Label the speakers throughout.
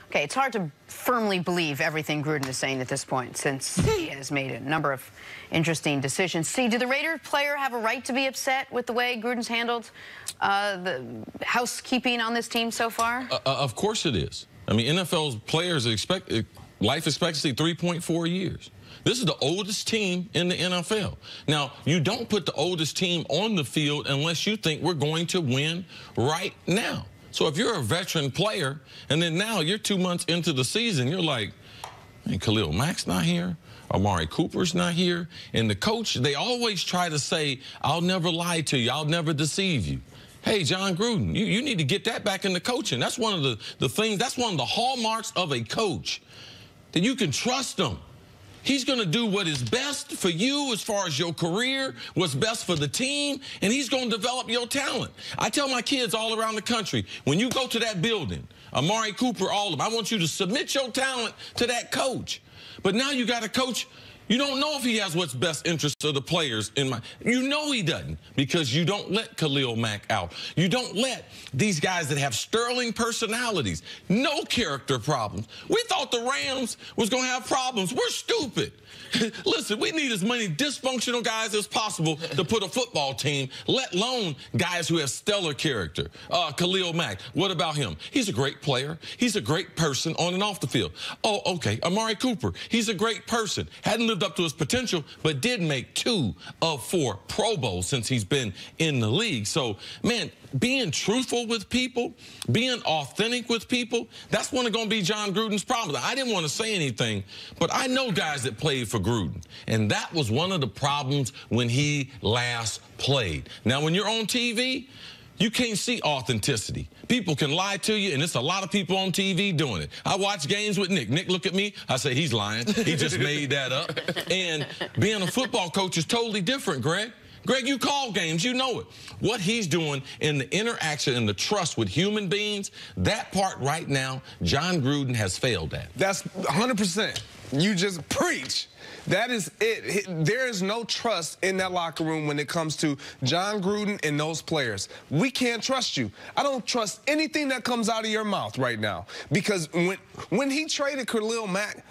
Speaker 1: Okay, it's hard to firmly believe everything Gruden is saying at this point, since he has made a number of interesting decisions. See, do the Raiders player have a right to be upset with the way Gruden's handled the housekeeping on this team so far?
Speaker 2: Of course it is. I mean, NFL's players expect life expectancy 3.4 years. This is the oldest team in the NFL. Now, you don't put the oldest team on the field unless you think we're going to win right now. So if you're a veteran player, and then now you're 2 months into the season, you're like, man, Khalil Mack's not here. Amari Cooper's not here. And the coach, they always try to say, I'll never lie to you. I'll never deceive you. Hey, John Gruden, you need to get that back into coaching. That's one of the things, that's one of the hallmarks of a coach, that you can trust him. He's going to do what is best for you as far as your career, what's best for the team, and he's going to develop your talent. I tell my kids all around the country, when you go to that building, Amari Cooper, all of them, I want you to submit your talent to that coach. But now you got a coach, you don't know if he has what's best interest of the players in mind. You know he doesn't, because you don't let Khalil Mack out. You don't let these guys that have sterling personalities, no character problems. We thought the Rams was going to have problems. We're stupid. Listen, we need as many dysfunctional guys as possible to put a football team, let alone guys who have stellar character. Khalil Mack, what about him? He's a great player. He's a great person on and off the field. Oh, okay. Amari Cooper, he's a great person. Hadn't lived up to his potential, but did make 2 of 4 Pro Bowls since he's been in the league. So, man, being truthful with people, being authentic with people, that's going to be John Gruden's problem. I didn't want to say anything, but I know guys that played for Gruden, and that was one of the problems when he last played. Now, when you're on TV, you can't see authenticity. People can lie to you, and it's a lot of people on TV doing it. I watch games with Nick. Nick look at me. I say, he's lying. He just made that up. And being a football coach is totally different, Greg. Greg, you call games, you know it. What he's doing in the interaction and the trust with human beings, that part right now, John Gruden has failed at.
Speaker 3: That's 100%. You just preach. That is it. There is no trust in that locker room when it comes to John Gruden and those players. We can't trust you. I don't trust anything that comes out of your mouth right now. Because when he traded Khalil Mack,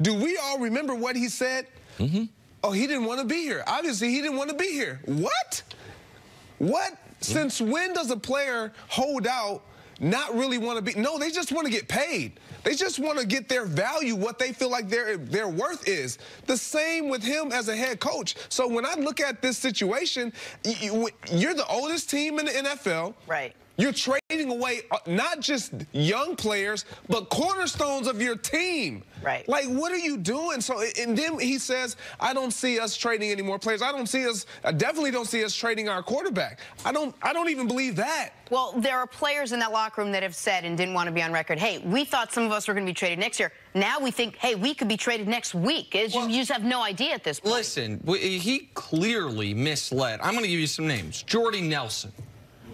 Speaker 3: do we all remember what he said? Mm-hmm. Oh, he didn't want to be here. Obviously, he didn't want to be here. What? What? Since when does a player hold out, not really want to be? No, they just want to get paid. They just want to get their value, what they feel like their worth is. The same with him as a head coach. So when I look at this situation, you're the oldest team in the NFL.
Speaker 1: Right.
Speaker 3: You're trading away not just young players, but cornerstones of your team.
Speaker 1: Right.
Speaker 3: Like, what are you doing? So, and then he says, I don't see us trading any more players. I definitely don't see us trading our quarterback. I don't even believe that.
Speaker 1: Well, there are players in that locker room that have said and didn't want to be on record, hey, we thought some of us were going to be traded next year. Now we think, hey, we could be traded next week. You just have no idea at this point.
Speaker 4: Listen, he clearly misled. I'm going to give you some names. Jordy Nelson,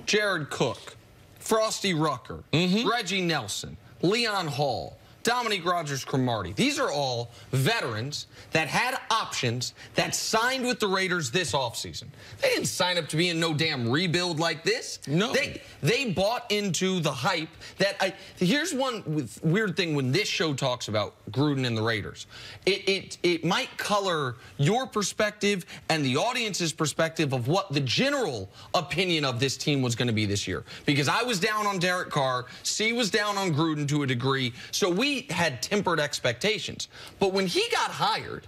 Speaker 4: Jared Cook, Frosty Rucker, Reggie Nelson, Leon Hall, Dominique Rodgers-Cromartie. These are all veterans that had options that signed with the Raiders this offseason. They didn't sign up to be in no damn rebuild like this.
Speaker 2: No.
Speaker 4: They bought into the hype that here's one weird thing when this show talks about Gruden and the Raiders. It might color your perspective and the audience's perspective of what the general opinion of this team was going to be this year. Because I was down on Derek Carr, C was down on Gruden to a degree, so we had tempered expectations. But when he got hired,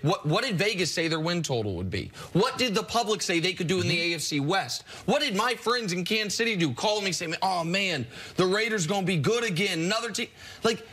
Speaker 4: what did Vegas say their win total would be? What did the public say they could do in the AFC West? What did my friends in Kansas City do? Call me saying, oh, man, the Raiders going to be good again. Another team. Like,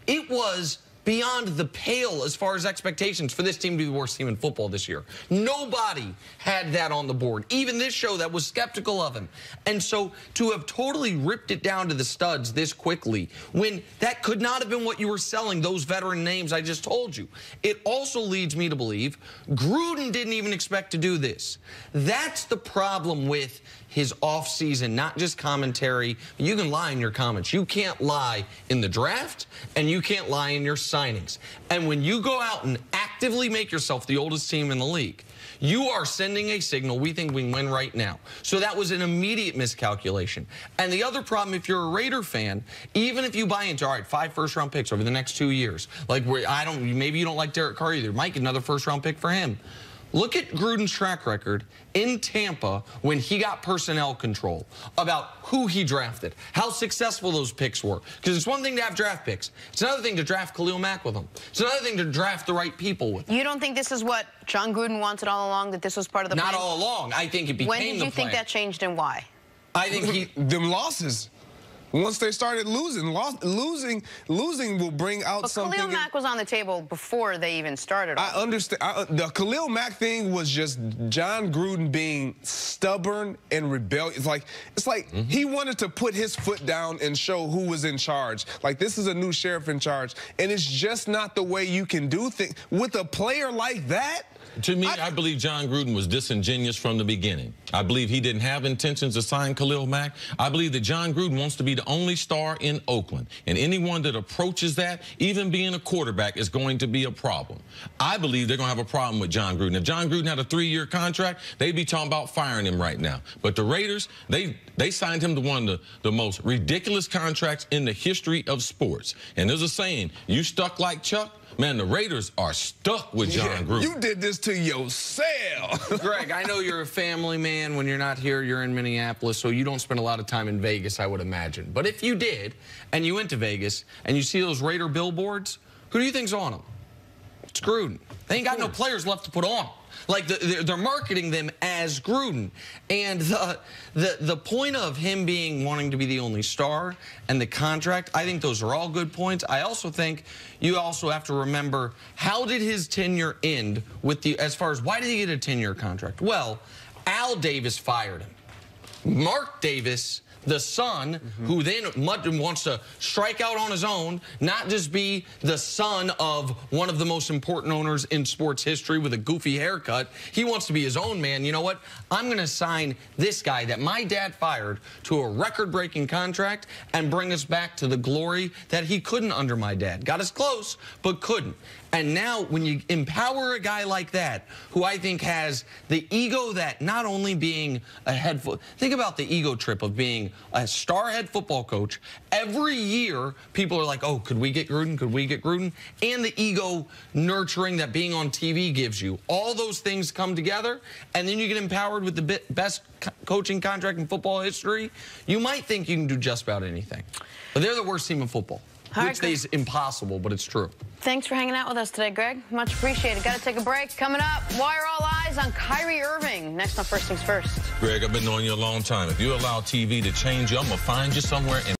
Speaker 4: it was beyond the pale as far as expectations for this team to be the worst team in football this year. Nobody had that on the board. Even this show that was skeptical of him. And so to have totally ripped it down to the studs this quickly, when that could not have been what you were selling, those veteran names I just told you, it also leads me to believe Gruden didn't even expect to do this. That's the problem with his offseason, not just commentary. You can lie in your comments. You can't lie in the draft, and you can't lie in your signings. And when you go out and actively make yourself the oldest team in the league, you are sending a signal, we think we can win right now. So that was an immediate miscalculation. And the other problem, if you're a Raider fan, even if you buy into, all right, 5 first-round picks over the next 2 years, like maybe you don't like Derek Carr either, might get another first-round pick for him. Look at Gruden's track record in Tampa when he got personnel control about who he drafted, how successful those picks were. Because it's one thing to have draft picks. It's another thing to draft Khalil Mack with them. It's another thing to draft the right people with them.
Speaker 1: You don't think this is what John Gruden wanted all along, that this was part of the plan?
Speaker 4: Not all along. I think it became the plan.
Speaker 1: When did you think that changed and why?
Speaker 4: I think
Speaker 3: them losses. Once they started losing will bring out
Speaker 1: but
Speaker 3: something.
Speaker 1: Khalil Mack was on the table before they even started.
Speaker 3: I understand. The Khalil Mack thing was just John Gruden being stubborn and rebellious. It's like he wanted to put his foot down and show who was in charge. Like, this is a new sheriff in charge, and it's just not the way you can do things with a player like that.
Speaker 2: To me, I believe John Gruden was disingenuous from the beginning. I believe he didn't have intentions to sign Khalil Mack. I believe that John Gruden wants to be the only star in Oakland. And anyone that approaches that, even being a quarterback, is going to be a problem. I believe they're going to have a problem with John Gruden. If John Gruden had a 3-year contract, they'd be talking about firing him right now. But the Raiders, they signed him to one of the most ridiculous contracts in the history of sports. And there's a saying, you stuck like Chuck? Man, the Raiders are stuck with John Gruden.
Speaker 3: You did this to yourself.
Speaker 4: Greg, I know you're a family man. When you're not here, you're in Minneapolis, so you don't spend a lot of time in Vegas, I would imagine. But if you did, and you went to Vegas, and you see those Raider billboards, who do you think's on them? It's Gruden. They ain't got no players left to put on. Like, they're marketing them as Gruden. And the point of him wanting to be the only star and the contract, I think those are all good points. I also think you also have to remember, how did his tenure end with as far as why did he get a 10-year contract? Well, Al Davis fired him. Mark Davis, the son, who then wants to strike out on his own, not just be the son of one of the most important owners in sports history with a goofy haircut. He wants to be his own man. You know what? I'm going to sign this guy that my dad fired to a record-breaking contract and bring us back to the glory that he couldn't under my dad. Got us close, but couldn't. And now when you empower a guy like that, who I think has the ego that not only being a head football, think about the ego trip of being a star head football coach. Every year, people are like, oh, could we get Gruden? Could we get Gruden? And the ego nurturing that being on TV gives you. All those things come together, and then you get empowered with the best coaching contract in football history. You might think you can do just about anything. But they're the worst team in football. Which is impossible, but it's true.
Speaker 1: Thanks for hanging out with us today, Greg. Much appreciated. Got to take a break. Coming up, why are all eyes on Kyrie Irving? Next on First Things First.
Speaker 2: Greg, I've been knowing you a long time. If you allow TV to change you, I'm going to find you somewhere and